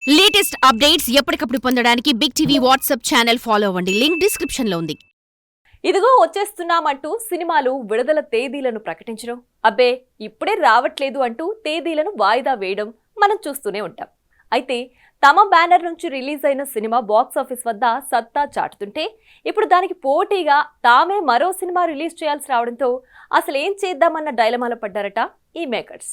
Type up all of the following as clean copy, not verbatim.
Latest updates ఎప్పటికప్పుడు పొందడానికి big TV WhatsApp channel follow అవ్వండి. లింక్ డిస్క్రిప్షన్ లో ఉంది. ఇదిగో వచ్చేస్తున్నామంటూ సినిమాలు విడుదల తేదీలను ప్రకటించడం, అబ్బే ఇప్పుడే రావట్లేదు అంటూ తేదీలను వాయిదా వేయడం మనం చూస్తూనే ఉంటాం. అయితే తమ బ్యానర్ నుంచి రిలీజ్ అయిన సినిమా బాక్స్ ఆఫీస్ వద్ద సత్తా చాటుతుంటే ఇప్పుడు దానికి పోటీగా తామే మరో సినిమా రిలీజ్ చేయాల్సి రావడంతో అసలు ఏం చేద్దామన్న డైలమాలో పడ్డారట ఈ మేకర్స్.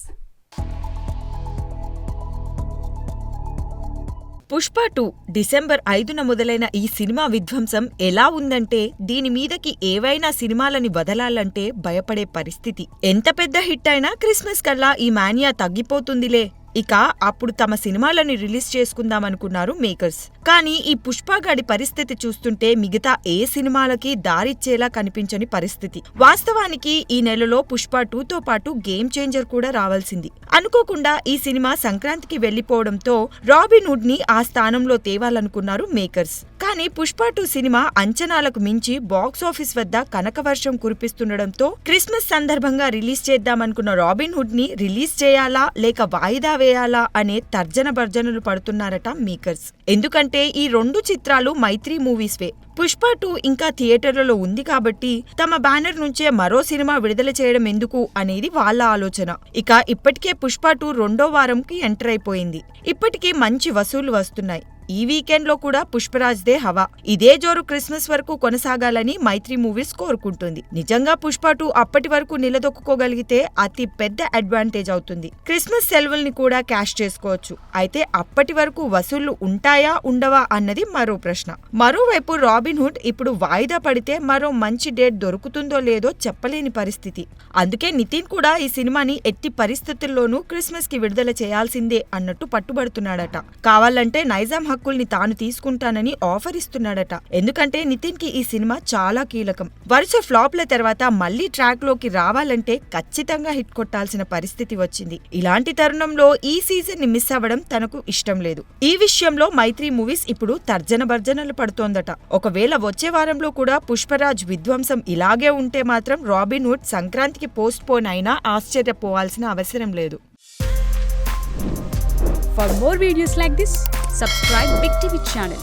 పుష్ప 2 డిసెంబర్ 5న మొదలైన ఈ సినిమా విధ్వంసం ఎలా ఉందంటే దీని మీదకి ఏవైనా సినిమాలని వదలాలంటే భయపడే పరిస్థితి. ఎంత పెద్ద హిట్ అయినా క్రిస్మస్ కల్లా ఈ మానియా తగ్గిపోతుందిలే, ఇక అప్పుడు తమ సినిమాలని రిలీజ్ చేసుకుందామనుకున్నారు మేకర్స్. కానీ ఈ పుష్పగాడి పరిస్థితి చూస్తుంటే మిగతా ఏ సినిమాలకి దారిచ్చేలా కనిపించని పరిస్థితి. వాస్తవానికి ఈ నెలలో పుష్ప 2తో పాటు గేమ్ చేంజర్ కూడా రావాల్సింది. అనుకోకుండా ఈ సినిమా సంక్రాంతికి వెళ్లిపోవడంతో రాబిన్ హుడ్ ని ఆ స్థానంలో తేవాలనుకున్నారు మేకర్స్. కానీ పుష్ప 2 సినిమా అంచనాలకు మించి బాక్సాఫీస్ వద్ద కనకవర్షం కురిపిస్తుండటంతో క్రిస్మస్ సందర్భంగా రిలీజ్ చేద్దామనుకున్న రాబిన్ హుడ్ ని రిలీజ్ చేయాలా లేక వాయిదా వేయాలా అనే తర్జన భర్జనలు పడుతున్నారట మేకర్స్. ఎందుకంటే ఈ రెండు చిత్రాలు మైత్రి మూవీస్వే. పుష్ప 2 ఇంకా థియేటర్లలో ఉంది కాబట్టి తమ బ్యానర్ నుంచే మరో సినిమా విడుదల చేయడం ఎందుకు అనేది వాళ్ళ ఆలోచన. ఇక ఇప్పటికే పుష్ప 2 రెండో వారంకి ఎంటర్ అయిపోయింది. ఇప్పటికీ మంచి వసూళ్లు వస్తున్నాయి. ఈ వీకెండ్ లో కూడా పుష్పరాజ్దే హవా. ఇదే జోరు క్రిస్మస్ వరకు కొనసాగాలని మైత్రి మూవీస్ కోరుకుంటుంది. నిజంగా పుష్ప 2 అప్పటి వరకు నిలదొక్కుకోగలిగితే అతి పెద్ద అడ్వాంటేజ్ అవుతుంది. క్రిస్మస్ సెలవుల్ని కూడా క్యాష్ చేసుకోవచ్చు. అయితే అప్పటి వరకు వసూళ్లు ఉంటాయా ఉండవా అన్నది మరో ప్రశ్న. మరోవైపు రాబిన్ హుడ్ ఇప్పుడు వాయిదా పడితే మరో మంచి డేట్ దొరుకుతుందో లేదో చెప్పలేని పరిస్థితి. అందుకే నితిన్ కూడా ఈ సినిమాని ఎట్టి పరిస్థితుల్లోనూ క్రిస్మస్ కి విడుదల చేయాల్సిందే అన్నట్టు పట్టుబడుతున్నాడట. కావాలంటే నైజాం హక్కుల్ని తాను తీసుకుంటానని ఆఫర్ ఇస్తున్నాడట. ఎందుకంటే నితిన్ కి ఈ సినిమా చాలా కీలకం. వరుస ఫ్లాప్ల తర్వాత మళ్లీ ట్రాక్ లోకి రావాలంటే ఖచ్చితంగా హిట్ కొట్టాల్సిన పరిస్థితి వచ్చింది. ఇలాంటి తరుణంలో ఈ సీజన్ ని మిస్ అవ్వడం తనకు ఇష్టం లేదు. ఈ విషయంలో మైత్రి మూవీస్ ఇప్పుడు తర్జన భర్జనలు పడుతోందట. ఒకవేళ వచ్చే వారంలో కూడా పుష్పరాజ్ విధ్వంసం ఇలాగే ఉంటే మాత్రం రాబిన్ హుడ్ సంక్రాంతికి పోస్ట్ పోన్ అయినా ఆశ్చర్యపోవాల్సిన అవసరం లేదు. For more videos like this, subscribe Big TV channel.